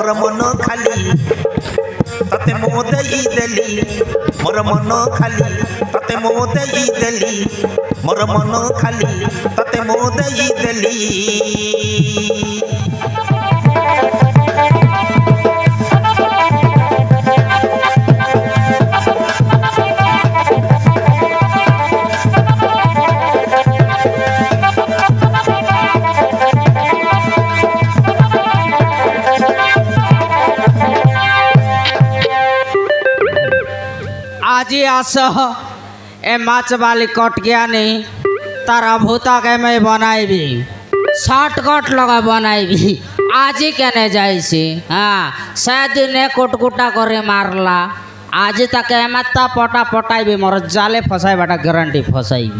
मोर मन खाली तते मो देई देली मोर मन खाली तते मो देई देली मोर मन खाली तते मो देई देली आज आस ए माछ वाली कट गया नहीं तारा भूता के मैं बनाई शॉर्टकट लगा बनाई आज ही कहने जाइए। हाँ शायद ने कुटकुटा करे मारला आज तक मत्ता पटा पटाई मोर जाले फसाई बाटा गारंटी फसाई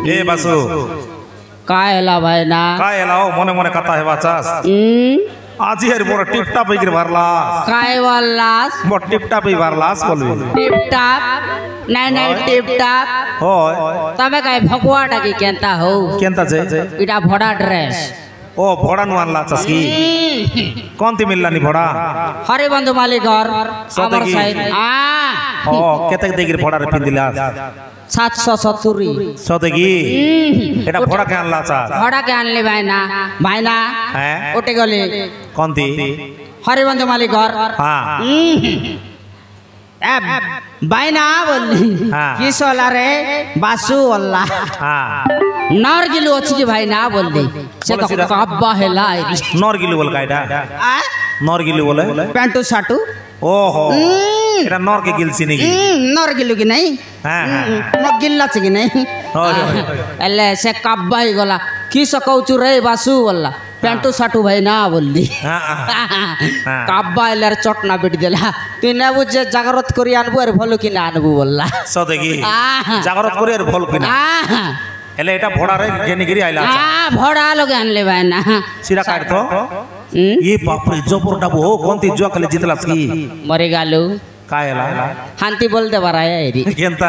ए बासु कायला भाई ना कायला ओ मने मने कथा है बाचास आज यार मोर टिपटा पे गिर भरला काय वालास मोर टिपटा पे भरलास बोलबी टिपटाप नहीं नहीं टिपटाप होय तमे काय भगवाटा की केंता हो केंता जे इटा भड़ा ड्रेस ओ भड़ा नु आनला चसकी कोन ती मिलला नी भड़ा हरे बंधु मालिक घर अमर साइड ओ केते देगिर भड़ा रे पिंदिला 770 सदेगी एटा भड़ा के आनला चा भड़ा के आनले भाईना हैं उठे गले कोन ती हरे बंधु मालिक घर हां अब भाईना बोली किस वाला रे बासु वाला हां नरगिलु अछि कि भाईना बोली से तो कब्बा हेला नरगिलु बोल काइडा नरगिलु बोले पेंटू साटू ओहो एटा नर के गिलसी नहीं नर गिलु कि नहीं हां न गिल्ला छ कि नहीं एले से कब्बा ही गला की सकौचु रे बासु वाला पेंटू साटू भाई ना बोली कब्बा एले चटना बेट देला तू ने बुझे जागृत करी आनबो अरे भलो कि ना आनबो बोलला सदेगी जागृत करी अरे भलो कि ना एले एटा भड़ा रे गेनिगिरी आइला भड़ा लोग आनले भाई ना सिरा काट तो ये बाप रे जोपर डाबो हो कोनती जो कले जितलास की मरे गालू कायला हांती बोल दे बराय एरी केंता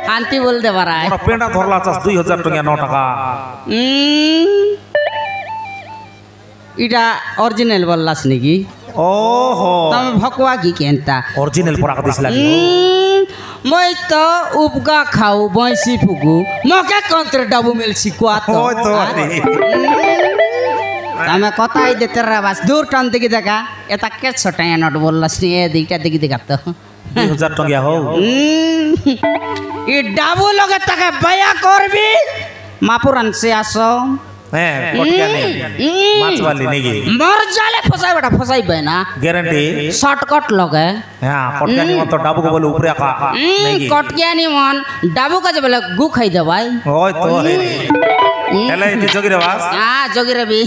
हांती बोल दे बराय मोर पेंडा धरला चास 2000 टका 9 टका इटा ओरिजिनल बोललास निकी ओहो तम भकवा की केंता ओरिजिनल परा दिस लागी मैं तो उपगा खाऊ भैंसी फुगू मके कंत्र डबु मिल सिकुआ तो होय तो तमे कताई देते रे बस दूर टन दिखि देखा एता के छोटा नट बोललास नि ए दिटा दिखि देखा तो 2000 टका हो ई डाबू लगे तके बया करबी मापुरन से आसो हैं कटका नहीं माछ वाली नहीं मर जाले फसाई बेटा फसाई बना गारंटी शॉर्टकट लगे हां कटका नहीं मन तो डाबू को बोले ऊपर का नहीं कटका नहीं मन डाबू का जे बोले गु खाई दे भाई होय तो रे एले इति जोगी रे वास हां जोगी रे भी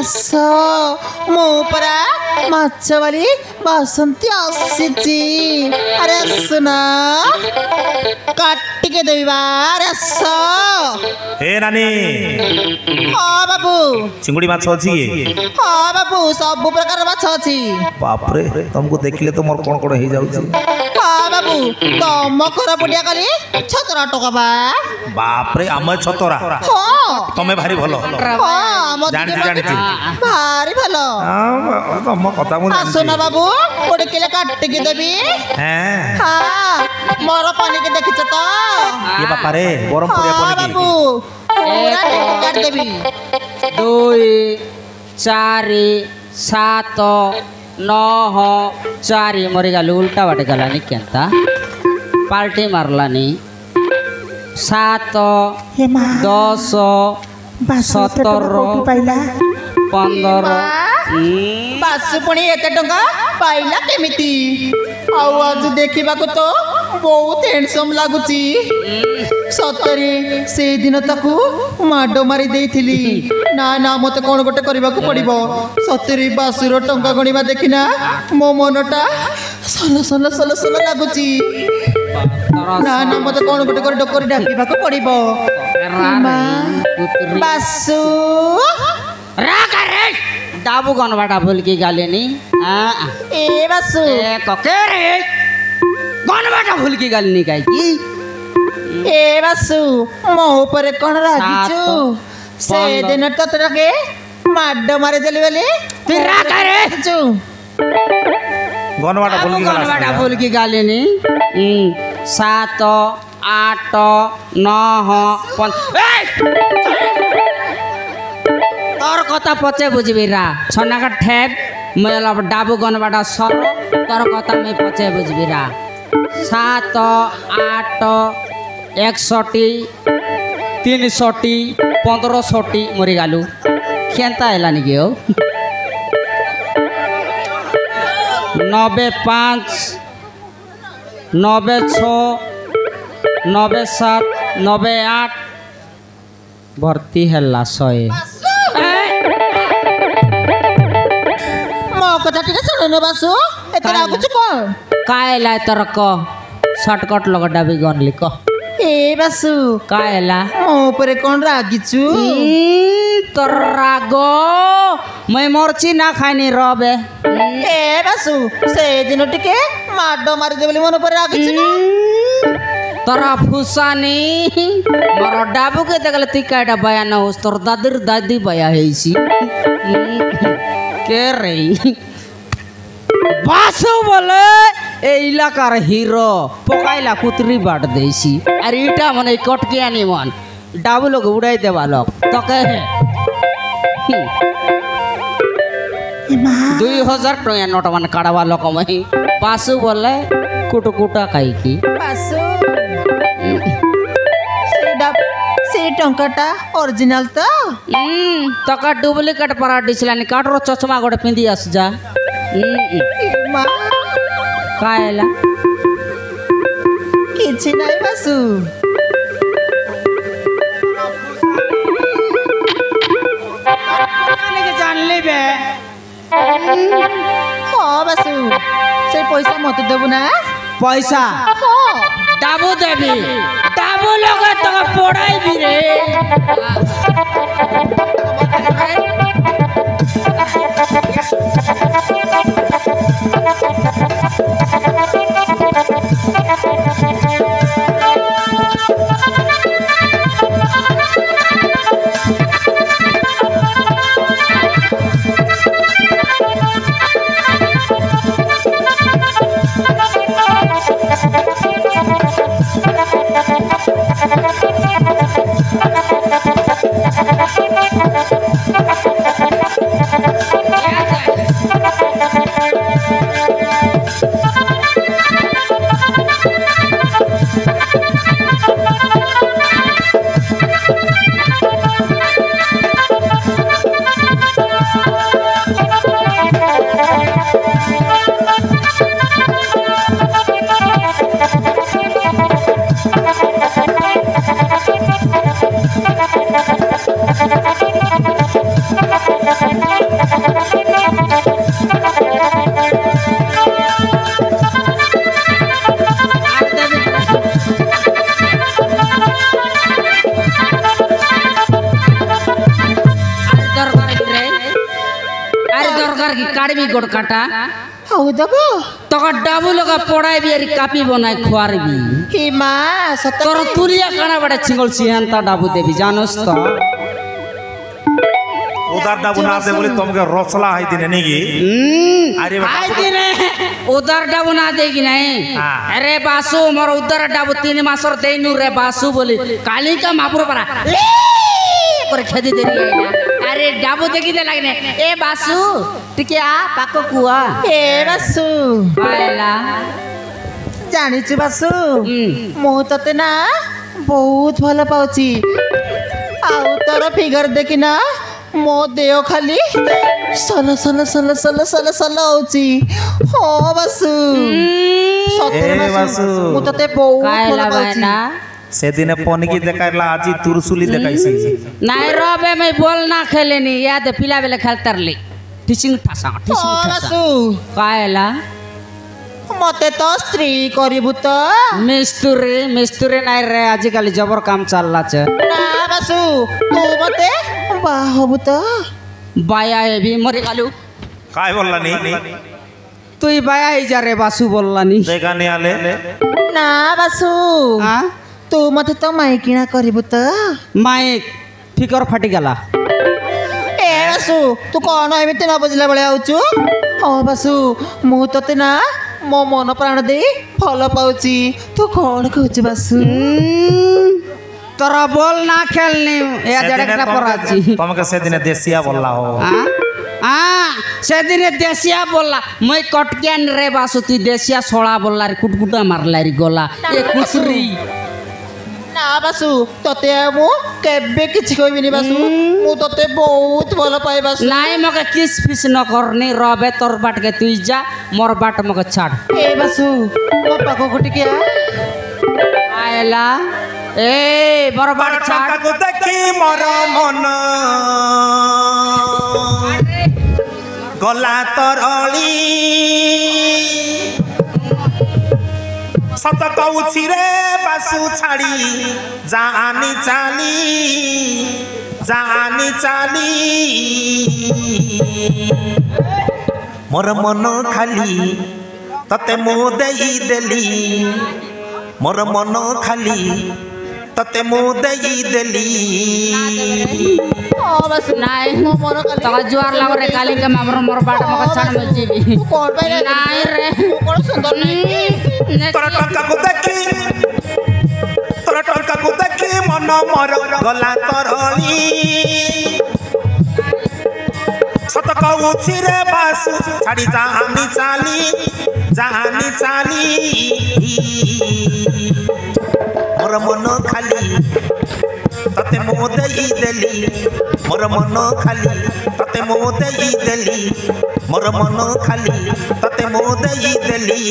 सो मो परा माछ वाली बसंती आसीची अरे सुना काट के देबी अरे सो ए नानी हां बाबू चिंगुड़ी माछ अछि हां बाबू सब प्रकार माछ अछि बाप रे तुमको देखले तो मोर कोन कोन हे जाउ छी हां बाबू तम कर पडिया करी 17 टका बाप रे हम 17 हां तमे भारी भलो हां जानि भारी भलो हां तम कथा मु जानि सुना बाबू कोड केले काट के देबी हैं हां मोर पानी के देखि त ये बापा रे गरम पुरिया पानी बाबू पूरा काट देबी 2 4 7 9 4 मरी गल उल्टा बाटे गलानी केंता पार्टी मारलानी 7 10 17 15 ବାସୁ ପୁଣି ଏତେ ଟଙ୍କା ପାଇଲା କେମିତି? ଆଉ ଆଜି ଦେଖିବାକୁ ତ ବହୁତ ହ୍ୟାଣ୍ଡସମ୍ ଲାଗୁଛି। ସତରେ ସେଇଦିନ ତାକୁ ମାଡ଼ ମାରି ଦେଇଥିଲି। ନା ନା ମତେ କ'ଣ ଗୋଟେ କରିବାକୁ ପଡ଼ିବ। ସତରେ ବାସୁର ଟଙ୍କା ଗଣିବା ଦେଖିନା ମୋ ମନଟା ସଲ ସଲ ସଲ ସଲ ଲାଗୁଛି। ନା ନା ମତେ କ'ଣ ଗୋଟେ କରି ଡକରି ଡାକିବାକୁ ପଡ଼ିବ। ବାସୁ डाबू गनबाटा भूल की गालेनी ए बासु ककेरे गनबाटा भूल की गालेनी काई की ए बासु मो ऊपर कोन रागिछु से दिन ततरके माड मारे देली बेली तू राका रे गनबाटा भूल की गालेनी 7 8 9 तोर कथा पचे बुझबी रा छना का ठेप मेला डाबू गनबाटा सर तोर कथा मैं पचे बुझबी रा 7 8 100 300 1500 मरी गालू केनता हेलानी के हो 95 96 97 98 भर्ती हेला 100 कथा ठीक सुन न बासु एतर आगु छु कोन कायला तरक शॉर्टकट लग डाबी गन लिक ए बासु कायला मो ऊपर कोन रागी छु तोर रागो मैं मरची ना खाइनी रबे ए बासु से दिन टिके माडो मारि देबली मन ऊपर रागी छु तोरा फुसानी मोर डाबू के देखले ती काटा बयान होस तोर दादर दादी बया हेसी के रे बासु बोले ए इलाकार हीरो पकाइला कुतरी बाट देसी अरे इटा मन कटके आनी मन डाबू लोग उड़ाई देवा लोग तो कहे 2000 टका नोट मन काढ़वा लोग मही बासु बोले कुटकुटा खाई की बासु से टंकाटा ओरिजिनल तो तका डुप्लिकेट परा दिसलानी काटरो चश्मा गोटे पिंदी आस जा कायला किछि नाही बासु जान ले बे हां बासु से पैसा मत देबु ना पैसा डाबू देवी डाबू लोग तो पढ़ाई भी रे काढ़ी गोड़ काटा हाउ दबो तो डाबू लोग पढ़ाई भी कापी बनाए खुआर भी हे मां सत तोर तुलिया काना बड़ा चिंगल सिहंता डाबू देवी जानस तो उदार डाबू ना दे बोले तुमके रसला है दिन नहीं की अरे आई दिन उदार डाबू ना देगी नहीं अरे बासु मोर उदार डाबू 3 मासर देनु रे बासु बोली काली का मापुर परा पर खेदी दे रही है अरे डाबू देखी दे लगने ए बासु टिके आ पाको कुआ ए बासु आयला जानी छु बासु मो तते ना बहुत भल पाउची आउ तोर फिगर देखी ना मो देह खाली ସଲ ସଲ ସଲ ସଲ ସଲ ସଲ ହଉଛି ହଁ ବାସୁ ସତରେ ଏ ବାସୁ ବାସୁ। ମୁଁ ତତେ ବହୁତ ଭଲ କାଇଲା ପାଉଛି ଭାଇନା সেদিনে পনিকি দেখাইলা আজি তুরসুলি দেখাইছি नहीं रबे मैं बोल ना खेले नहीं याद पिला बेले खेलतर ली टिचिंग ठासा टिचिंग ହଁ ठासा ବାସୁ कायला ମତେ ତ ସ୍ତ୍ରୀ କରିବୁ ତ मिस्तुरी मिस्तुरी नहीं रे आजकल जबर काम चल रहा छे ନା ବାସୁ ତୁ ମତେ ବାହା ହବୁ ତ बाया है भी मरी गालू काय बोलला नी तू ही बाया ही जा रे बासु बोलला नहीं দেখা নি আলে ନା ବାସୁ हाँ ତୁ ମତେ ତ ମାଇକିଣା କରିବୁ ତ माइक फिकर फाटी गला ଏ ବାସୁ ତୁ କଣ ଏମିତି ନ ବୁଝିଲା ଭଳିଆ ହଉଛୁ ହଁ ବାସୁ ମୁଁ ତତେ ନା ମୋ ମନ ପ୍ରାଣ ଦେଇ ଭଲ ପାଉଛି ତୁ କଣ କହୁଛୁ ବାସୁ तोरा बोल ना खेलनी या जड़कना पराची তোমাকে সেদিনে দেশিয়া বললা হো हाँ से दिन देसिया बोला मैं कटकियान रे बासु तू देसिया सोला बोला रे कुटकुटा मारला रे गोला ये कुसरी ନା ବାସୁ ତତେ ଆଉ ମୁଁ କେବେ କିଛି କହିବିନି ବାସୁ ମୁଁ ତତେ ବହୁତ ଭଲ ପାଏ ବାସୁ नहीं मके किस फिस न करनी रबे तोर बाट के तू जा मोर बाट मके छाड़ ଏ ବାସୁ ମୋ ପାଖକୁ ଟିକେ ଆ आयला ए मोर बाट छाड़ তাকে দেখি মর মন গলা তরলি সত কৌছি রে বাসু ছাড়ি জানি চালি মোর মন খালি ততে মো দেই দেলি মোর মন খালি ততে মো দেই দেলি ହଁ ବାସୁ नहीं ମୋ ମନ ଖାଲି तो जुआर लग रे काली के मामर मोर बाट मके छाड़ में जीवी ତୁ କଣ ପାଇଁ ରାଜି नहीं रे ତୁ କଣ ସୁନ୍ଦର ନାହିଁ তোর টঙ্কাকু দেখি মন মর গলা তরলি সত কৌছি রে বাসু ছাড়ি জানি চালি মোর মন খালি ততে মো দেই দেলি মোর মন খালি ততে মো দেই দেলি মোর মন খালি ততে মো দেই দেলি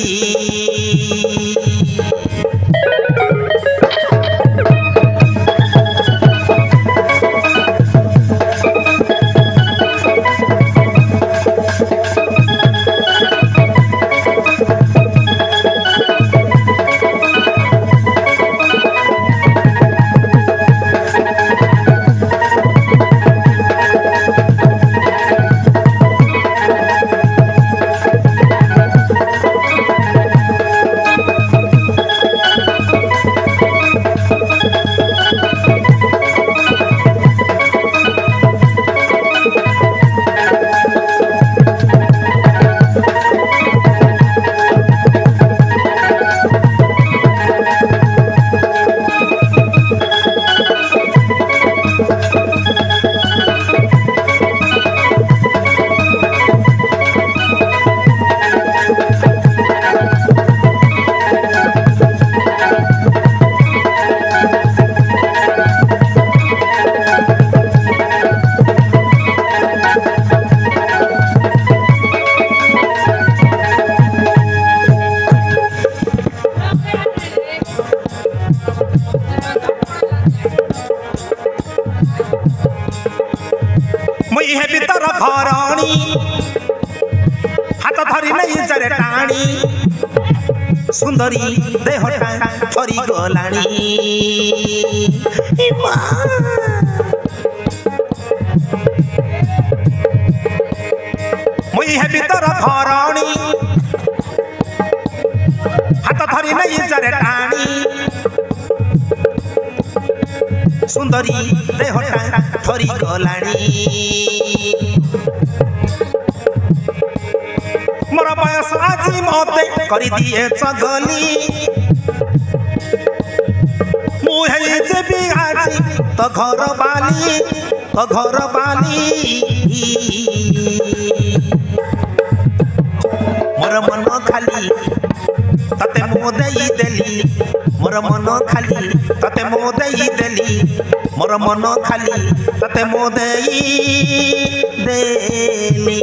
মুই হে ভিতর ঘরণী হাত ধরি নেই জরে টাণি সুন্দরী দেহটা ঠরি গলাণী মুই হে ভিতর ঘরণী হাত ধরি নেই জরে টাণি সুন্দরী দেহটা ঠরি গলাণী মোর বয়স আজি মতে করি দিয়ে চগলি মু হেই যেবি আজি তো ঘর বালি মোর মন খালি ততে মো দেই দেলি মোর मोर मन खाली तते मो देई देली मोर मन खाली तते मो देई देली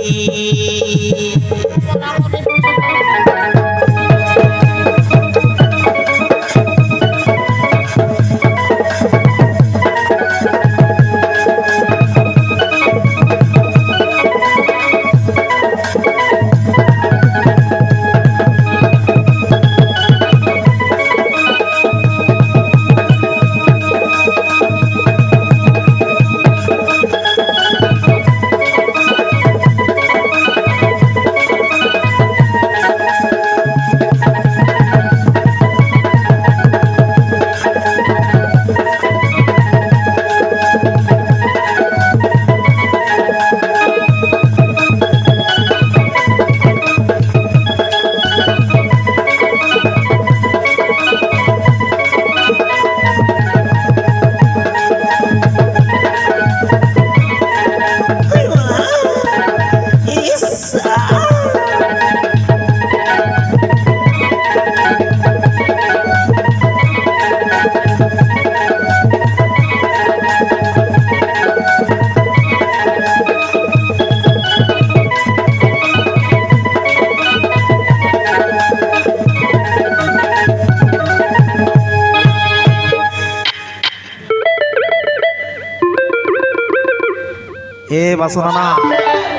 ए बासुनाना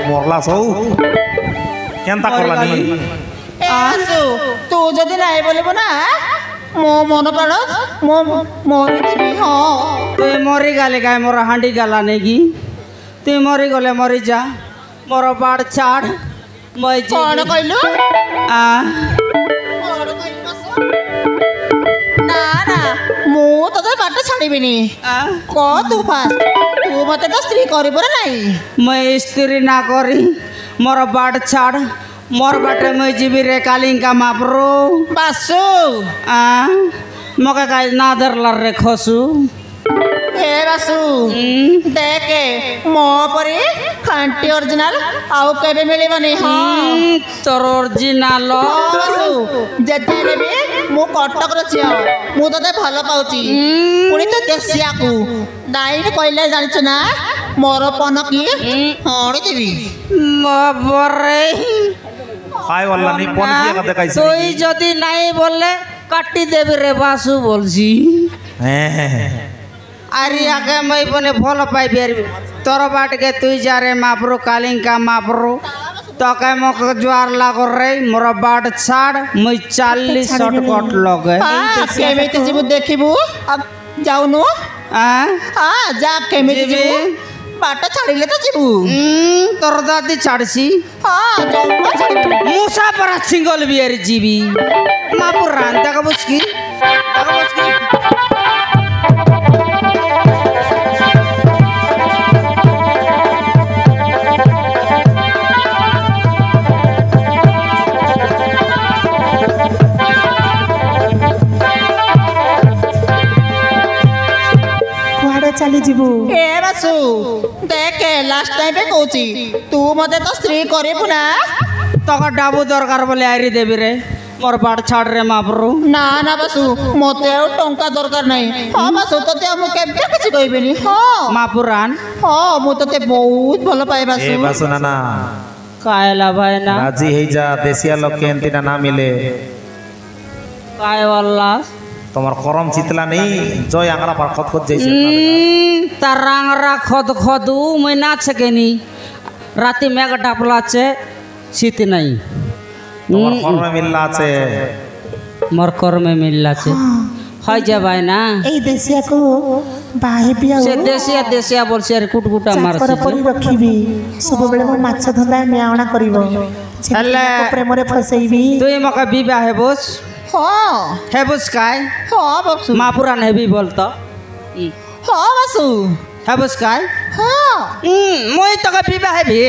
मोरला सौ केनता करलानी ए आसु तू जदि नाइ बोलिबो ना मो मन प्राण मो मरिथिबि हाँ তুই মরি গালে গায়ে মোর হাঁডি গালা নেকি তুই মরি গলে মরি যা মোর বাড় ছাড় মই कौन कहलु আ ना ना मु तते बाट छाड़िबिनी আ क तू फास्ट तू मते तो स्त्री करिबो ना नाही মই স্ত্রী না করি মোর বাড় ছাড় মোর বাটে মই যাবি রে কালিঙ্কা মাপরো बासु আ মকে কাজ না ধরলার রে খসু ए बासु देखे मो परी खांटी ओरिजिनल आउ केबे मिलिबनी हाँ তোর অরিজিনাল बासु जेते भी मु कटक र छिया मु तते भलो पाउची पुनी तो देसिया को नाइ कहले जानिछ ना मोर पन की हणी देबी বাবারে काय वालानी फोन किया का देखाइछ তুই যদি নাই বললে কাটি দেবি রে বাসু বলছি আরে আগে মই বনে ফল পাইবি আর তোর বাটকে তুই যা রে মাপরো কালিঙ্কা মাপরো তোকে মোক জোয়ার লাগর রে মোর বাট ছাড় মই 40 শর্টকট লগে हाँ केमिति जीवु देखिबु अब जाउनु হ্যাঁ हाँ जा केमिति जीवी। जीवु बाट छाड़िले तो जीवु তোর দাদি ছাড়ছি हाँ जाउनु छाड़िबु মুসা পরা সিঙ্গল বিয়ার জিবি মাপুর রান দেখা বুঝকি କୁଆଡ଼େ ଚାଲିଯିବୁ ए बासु देखे लास्ट टाइम पे कहूची तू मते तो स्त्री करिबु ना তোকে ডাবু দরকার বলে আইরি দেবি রে মোর বাট ছাড় রে মাপরু ना ना बासु मते और टंका दरकार नहीं हाँ बासु तते हम केबे किछि कहबिनी हाँ মাপুর রান हाँ मु तते बहुत भलो पाए ए बासु बासुनाना কায়লা ভাই না राजी हेई जा देसिया लोग के एंतिना ना मिले কায় বললা তোমার করম চিতলা নেই জয় আংরা পার খত খত যাইছে তার রাংরা খদ খদু মই না ছেকেনি রাতে মেঘ ডাপলাছে শীত নাই তোমার কর্মে মিল্লা আছে মোর কর্মে মিল্লাছে হয় যাবাই না এই দেশিয়াକୁ ବାହା ହେବି ଆଉ সে দেশিয়া দেশিয়া বলছে আর কুটকুটা ଚାକର মারছে ପରି ରଖିବି ସବୁବେଳେ ମୋ ମାଛ ଧନ୍ଦା ନ୍ୟାଉଣା କରିବ ହେଲେ ପ୍ରେମରେ ଫସେଇବି তুই মকে বিবাহ হেবুস हाँ হেবুস কায় हाँ बासु মাপুরান হেবি বলতো हाँ बासु হেবুস কায় हाँ মই তোকে বিবাহ হেবি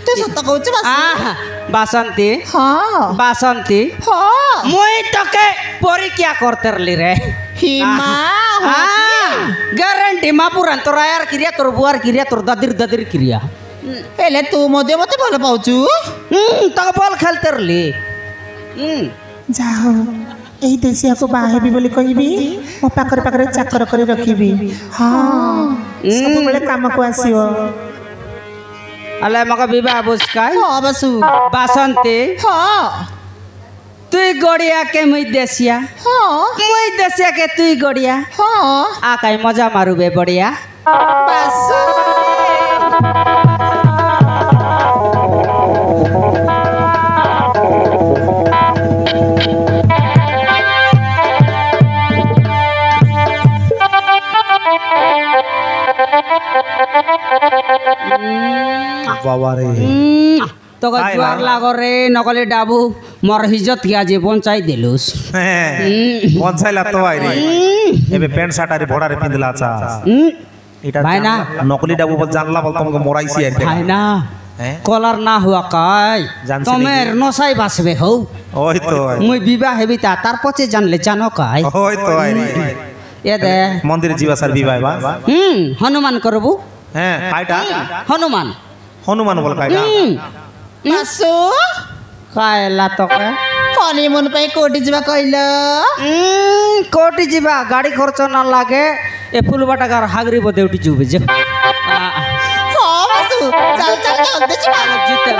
तू सत कहूची बासु আহা বাসন্তী हाँ বাসন্তী हाँ মই তোকে পরীক্ষা করতে রলি রে हिमा গ্যারান্টি মাপুরান তোর আয়ার ক্রিয়া তোর বুয়ার ক্রিয়া তোর দাদির দাদির ক্রিয়া हेले तू मते मते भलो पाउचु তোকে বল খেলতে রলি ଯାହା ହଉ ଏଇ ଦେଶିଆକୁ ବାହା ହେବି ବୋଲି କହିବି ମୋ ପାଖରେ ପାଖରେ ଚାକର କରି ରଖିବି ହଁ ସବୁବେଳେ କାମକୁ ଆସିବ আলে আমাকে বিবাহ বুঝকাই ହଁ ବାସୁ বাসন্তী ହଁ তুই গড়িয়া কে মুই দেশিয়া ହଁ মুই দেশিয়া কে তুই গড়িয়া ହଁ আকাই মজা মারুবে বড়িয়া ବାସୁ বাবা রে তোকে আয় জোয়ার না। লাগরে নকলে ডাবু মর হিজত গিয়া যে বঞ্চাই দিলুস পঞ্চাইলা তো আইরে এবে প্যান্ট শার্ট আরে ভড়ারে পিঁধলা চাস এটা ভাই না। নকলি ডাবু বল জানলা বল তোমাকে মরাইছি আর ভাই না হ্যাঁ কলার না হুয়া কাই জানছি তোমের নসাই বাসবে হও ওই তো মুই বিবাহ হেবি তা তার পচে জানলে জানো কাই ওই তো আইরে এ দে মন্দিরে ଯିବା ସାର୍ বিবাহ বা হনুমান করবু হ্যাঁ কাইটা হনুমান হনুমান বল কাইটা ବାସୁ কায়লা তোকে ହନିମୁନ ପାଇଁ କୋଉଠି ଯିବା କହିଲ কোটি যা গাড়ি খরচ না লাগে এ ফুলবাটাকার হাগরি বদে উঠি যাবে যে ହଁ ବାସୁ ଚାଲ ଚାଲ ଜଲ୍ଦି ଯିବା জিতে